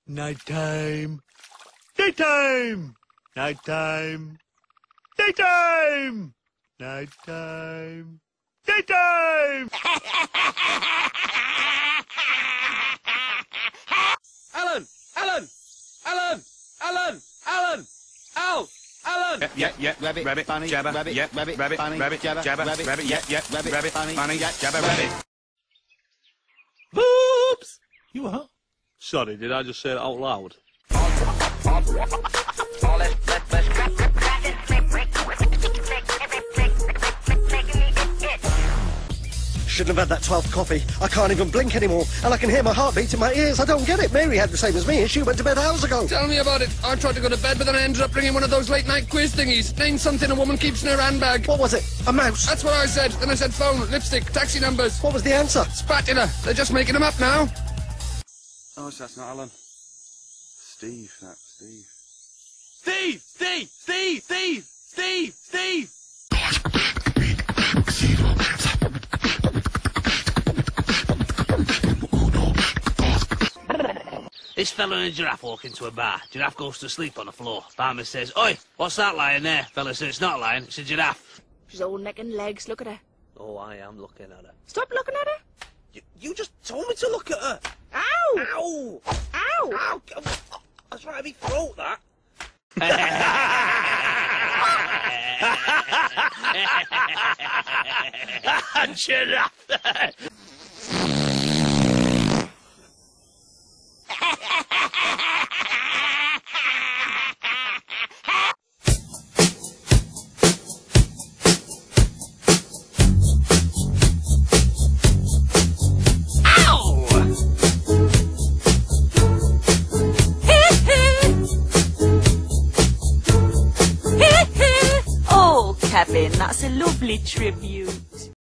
Nighttime. Daytime. Nighttime. Daytime. Nighttime. Daytime. Alan! Alan! Alan! Alan! Alan! Al! Alan! Yeah, rabbit, bunny, jabber, rabbit, rabbit, bunny, rabbit, jabber, rabbit, rabbit, bunny, bunny, jabber, rabbit. Oops! You what? Sorry, did I just say it out loud? Shouldn't have had that 12th coffee. I can't even blink anymore, and I can hear my heartbeat in my ears. I don't get it. Mary had the same as me, and she went to bed hours ago. Tell me about it. I tried to go to bed, but then I ended up bringing one of those late-night quiz thingies. Name something a woman keeps in her handbag. What was it? A mouse? That's what I said. Then I said phone, lipstick, taxi numbers. What was the answer? Spatula. They're just making them up now. Oh, so that's not Alan. Steve, that's Steve. Steve! Steve! Steve! Steve! Steve! Steve! This fella and a giraffe walk into a bar. Giraffe goes to sleep on the floor. Barman says, "Oi, what's that lying there?" Fella says, "It's not lying, it's a giraffe." She's all neck and legs. Look at her. Oh, I am looking at her. Stop looking at her. You just told me to look at her. Ow! Ow! Ow! Ow! That's right, me throat, that. Giraffe! Oh, Kevin, that's a lovely tribute.